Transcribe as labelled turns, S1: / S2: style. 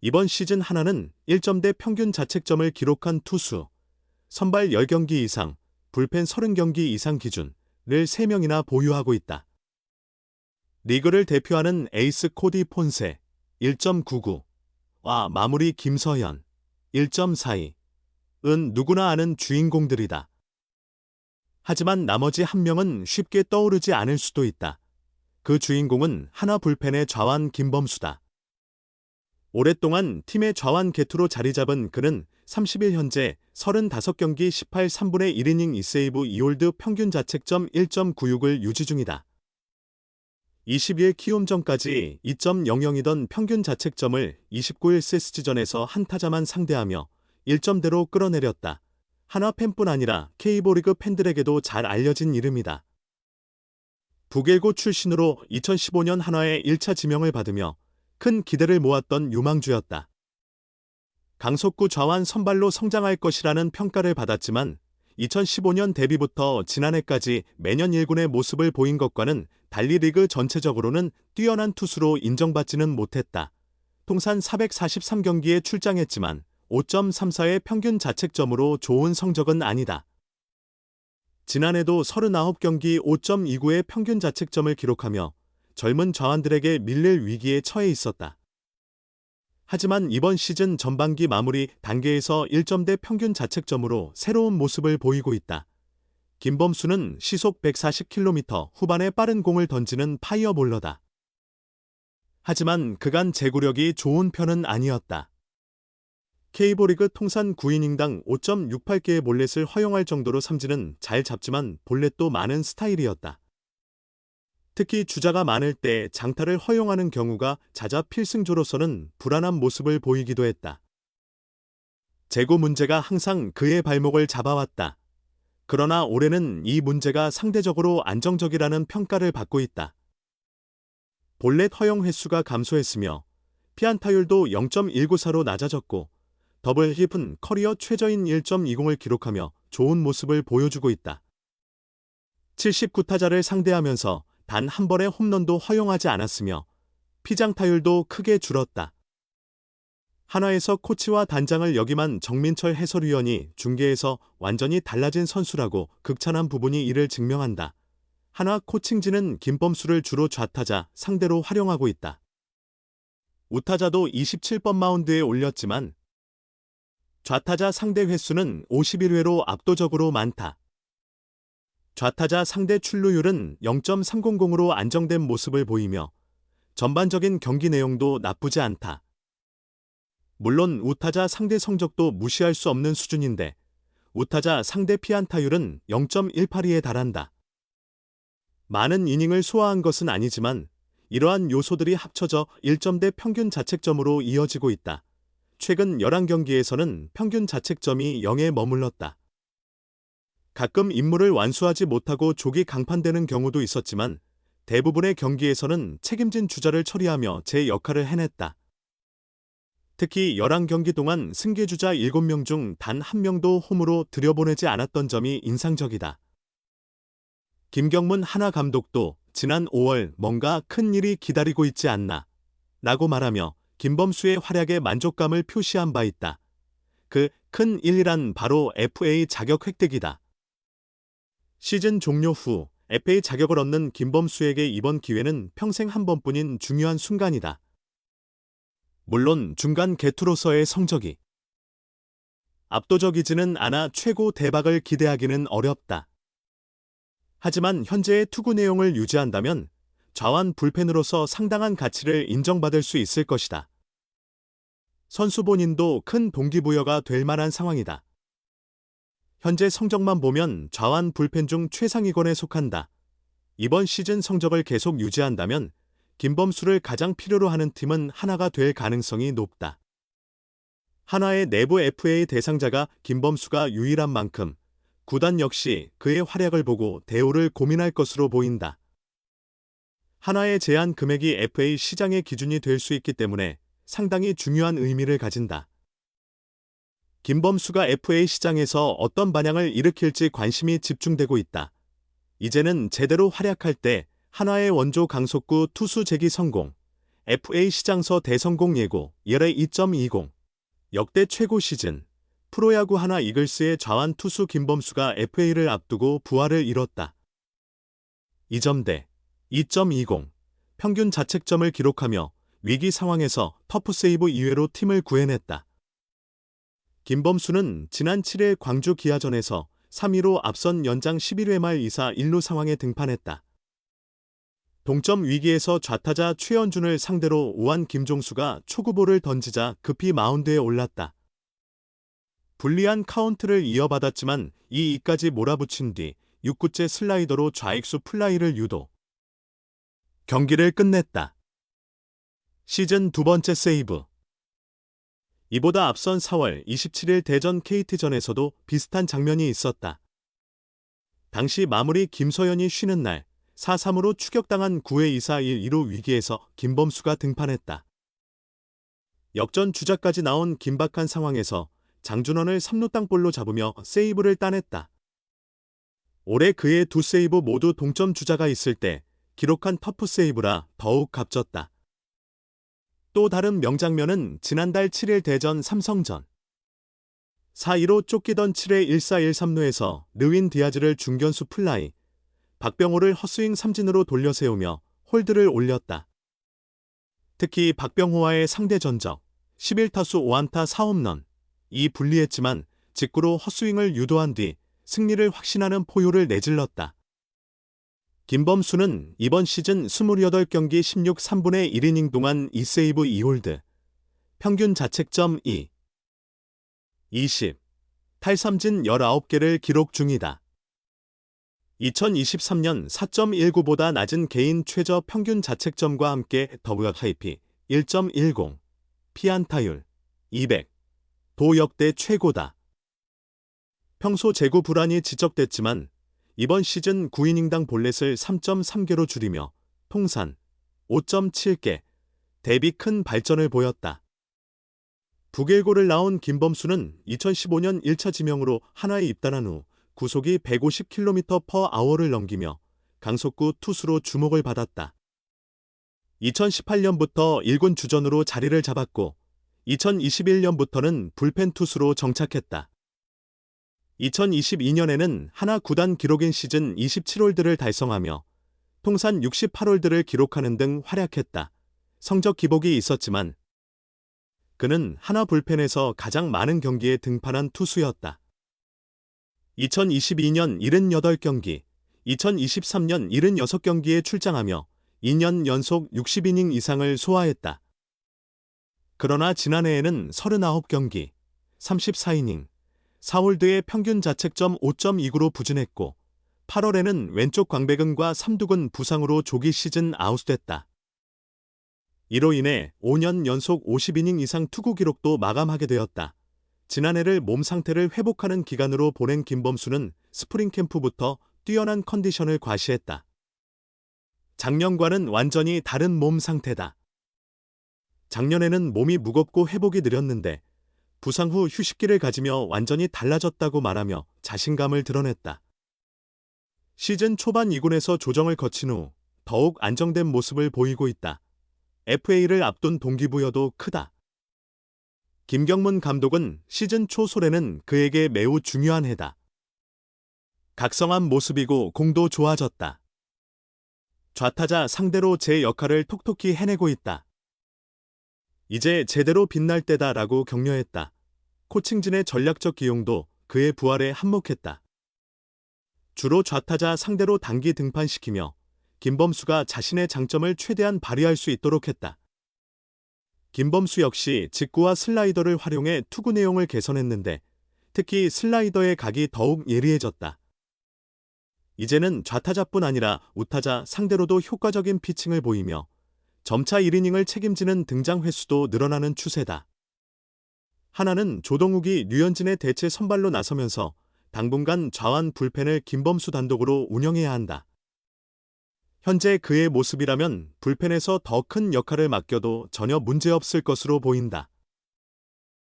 S1: 이번 시즌 하나는 1점대 평균 자책점을 기록한 투수, 선발 10경기 이상, 불펜 30경기 이상 기준을 3명이나 보유하고 있다. 리그를 대표하는 에이스 코디 폰세 1.99와 마무리 김서현 1.42은 누구나 아는 주인공들이다. 하지만 나머지 한 명은 쉽게 떠오르지 않을 수도 있다. 그 주인공은 하나 불펜의 좌완 김범수다. 오랫동안 팀의 좌완 개투로 자리 잡은 그는 30일 현재 35경기 18 3분의 1이닝 2세이브 2홀드 평균 자책점 1.96을 유지 중이다. 22일 키움전까지 2.00이던 평균 자책점을 29일 세스지전에서 한 타자만 상대하며 1점대로 끌어내렸다. 하나 팬뿐 아니라 K리그 팬들에게도 잘 알려진 이름이다. 북일고 출신으로 2015년 한화의 1차 지명을 받으며 큰 기대를 모았던 유망주였다. 강속구 좌완 선발로 성장할 것이라는 평가를 받았지만 2015년 데뷔부터 지난해까지 매년 1군의 모습을 보인 것과는 달리 리그 전체적으로는 뛰어난 투수로 인정받지는 못했다. 통산 443경기에 출장했지만 5.34의 평균 자책점으로 좋은 성적은 아니다. 지난해도 39경기 5.29의 평균 자책점을 기록하며 젊은 좌완들에게 밀릴 위기에 처해 있었다. 하지만 이번 시즌 전반기 마무리 단계에서 1점대 평균 자책점으로 새로운 모습을 보이고 있다. 김범수는 시속 140km 후반에 빠른 공을 던지는 파이어볼러다. 하지만 그간 제구력이 좋은 편은 아니었다. K리그 통산 9이닝당 5.68개의 볼넷을 허용할 정도로 삼진은 잘 잡지만 볼넷도 많은 스타일이었다. 특히 주자가 많을 때 장타를 허용하는 경우가 잦아 필승조로서는 불안한 모습을 보이기도 했다. 제구 문제가 항상 그의 발목을 잡아왔다. 그러나 올해는 이 문제가 상대적으로 안정적이라는 평가를 받고 있다. 볼넷 허용 횟수가 감소했으며 피안타율도 0.194로 낮아졌고 더블 힙은 커리어 최저인 1.20을 기록하며 좋은 모습을 보여주고 있다. 79타자를 상대하면서 단 한 번의 홈런도 허용하지 않았으며 피장타율도 크게 줄었다. 한화에서 코치와 단장을 역임한 정민철 해설위원이 중계에서 완전히 달라진 선수라고 극찬한 부분이 이를 증명한다. 한화 코칭진은 김범수를 주로 좌타자 상대로 활용하고 있다. 우타자도 27번 마운드에 올렸지만 좌타자 상대 횟수는 51회로 압도적으로 많다. 좌타자 상대 출루율은 0.300으로 안정된 모습을 보이며 전반적인 경기 내용도 나쁘지 않다. 물론 우타자 상대 성적도 무시할 수 없는 수준인데 우타자 상대 피안타율은 0.182에 달한다. 많은 이닝을 소화한 것은 아니지만 이러한 요소들이 합쳐져 1점대 평균 자책점으로 이어지고 있다. 최근 11경기에서는 평균 자책점이 0에 머물렀다. 가끔 임무를 완수하지 못하고 조기 강판되는 경우도 있었지만 대부분의 경기에서는 책임진 주자를 처리하며 제 역할을 해냈다. 특히 11경기 동안 승계주자 7명 중 단 1명도 홈으로 들여보내지 않았던 점이 인상적이다. 김경문 한화 감독도 지난 5월 뭔가 큰 일이 기다리고 있지 않나 라고 말하며 김범수의 활약에 만족감을 표시한 바 있다. 그 큰 일이란 바로 FA 자격 획득이다. 시즌 종료 후 FA 자격을 얻는 김범수에게 이번 기회는 평생 한 번뿐인 중요한 순간이다. 물론 중간 개투로서의 성적이 압도적이지는 않아 최고 대박을 기대하기는 어렵다. 하지만 현재의 투구 내용을 유지한다면 좌완 불펜으로서 상당한 가치를 인정받을 수 있을 것이다. 선수 본인도 큰 동기부여가 될 만한 상황이다. 현재 성적만 보면 좌완 불펜 중 최상위권에 속한다. 이번 시즌 성적을 계속 유지한다면 김범수를 가장 필요로 하는 팀은 한화가 될 가능성이 높다. 한화의 내부 FA 대상자가 김범수가 유일한 만큼 구단 역시 그의 활약을 보고 대우를 고민할 것으로 보인다. 한화의 제한 금액이 FA 시장의 기준이 될 수 있기 때문에 상당히 중요한 의미를 가진다. 김범수가 FA 시장에서 어떤 반향을 일으킬지 관심이 집중되고 있다. 이제는 제대로 활약할 때 한화의 원조 강속구 투수 재기 성공, FA 시장서 대성공 예고, ERA 2.20. 역대 최고 시즌. 프로야구 하나 이글스의 좌완 투수 김범수가 FA를 앞두고 부활을 이뤘다. 2점대 2.20. 평균 자책점을 기록하며 위기 상황에서 터프 세이브 이외로 팀을 구해냈다. 김범수는 지난 7일 광주 기아전에서 3-2로 앞선 연장 11회 말 2사 1루 상황에 등판했다. 동점 위기에서 좌타자 최현준을 상대로 우한 김종수가 초구볼을 던지자 급히 마운드에 올랐다. 불리한 카운트를 이어받았지만 2-2까지 몰아붙인 뒤 6구째 슬라이더로 좌익수 플라이를 유도. 경기를 끝냈다. 시즌 두 번째 세이브. 이보다 앞선 4월 27일 대전 KT전에서도 비슷한 장면이 있었다. 당시 마무리 김서현이 쉬는 날 4-3으로 추격당한 9회 2사 1-2루 위기에서 김범수가 등판했다. 역전 주자까지 나온 긴박한 상황에서 장준원을 3루 땅볼로 잡으며 세이브를 따냈다. 올해 그의 두 세이브 모두 동점 주자가 있을 때 기록한 터프 세이브라 더욱 값졌다. 또 다른 명장면은 지난달 7일 대전 삼성전. 4-2로 쫓기던 7회 1사 1-3루에서 르윈 디아즈를 중견수 플라이, 박병호를 헛스윙 삼진으로 돌려세우며 홀드를 올렸다. 특히 박병호와의 상대 전적 11타수 5안타 4홈런. 이 불리했지만 직구로 헛스윙을 유도한 뒤 승리를 확신하는 포효를 내질렀다. 김범수는 이번 시즌 28경기 16 3분의 1이닝 동안 2세이브 2홀드, 평균 자책점 2, 20, 탈삼진 19개를 기록 중이다. 2023년 4.19보다 낮은 개인 최저 평균 자책점과 함께 WHIP 1.10, 피안타율 200, 도 역대 최고다. 평소 제구 불안이 지적됐지만 이번 시즌 9이닝당 볼넷을 3.3개로 줄이며 통산 5.7개, 대비 큰 발전을 보였다. 북일고를 나온 김범수는 2015년 1차 지명으로 한화에 입단한 후 구속이 150km/h를 넘기며 강속구 투수로 주목을 받았다. 2018년부터 1군 주전으로 자리를 잡았고 2021년부터는 불펜 투수로 정착했다. 2022년에는 한화 구단 기록인 시즌 27홀드를 달성하며 통산 68홀드를 기록하는 등 활약했다. 성적 기복이 있었지만 그는 한화 불펜에서 가장 많은 경기에 등판한 투수였다. 2022년 78경기, 2023년 76경기에 출장하며 2년 연속 60이닝 이상을 소화했다. 그러나 지난해에는 39경기, 34이닝, 4홀드의 평균 자책점 5.29로 부진했고 8월에는 왼쪽 광배근과 삼두근 부상으로 조기 시즌 아웃됐다. 이로 인해 5년 연속 50이닝 이상 투구 기록도 마감하게 되었다. 지난해를 몸 상태를 회복하는 기간으로 보낸 김범수는 스프링 캠프부터 뛰어난 컨디션을 과시했다. 작년과는 완전히 다른 몸 상태다. 작년에는 몸이 무겁고 회복이 느렸는데 부상 후 휴식기를 가지며 완전히 달라졌다고 말하며 자신감을 드러냈다. 시즌 초반 2군에서 조정을 거친 후 더욱 안정된 모습을 보이고 있다. FA를 앞둔 동기부여도 크다. 김경문 감독은 시즌 초 소래는 그에게 매우 중요한 해다. 각성한 모습이고 공도 좋아졌다. 좌타자 상대로 제 역할을 톡톡히 해내고 있다. 이제 제대로 빛날 때다라고 격려했다. 코칭진의 전략적 기용도 그의 부활에 한몫했다. 주로 좌타자 상대로 단기 등판시키며 김범수가 자신의 장점을 최대한 발휘할 수 있도록 했다. 김범수 역시 직구와 슬라이더를 활용해 투구 내용을 개선했는데 특히 슬라이더의 각이 더욱 예리해졌다. 이제는 좌타자뿐 아니라 우타자 상대로도 효과적인 피칭을 보이며 점차 1이닝을 책임지는 등장 횟수도 늘어나는 추세다. 하나는 조동욱이 류현진의 대체 선발로 나서면서 당분간 좌완 불펜을 김범수 단독으로 운영해야 한다. 현재 그의 모습이라면 불펜에서 더 큰 역할을 맡겨도 전혀 문제없을 것으로 보인다.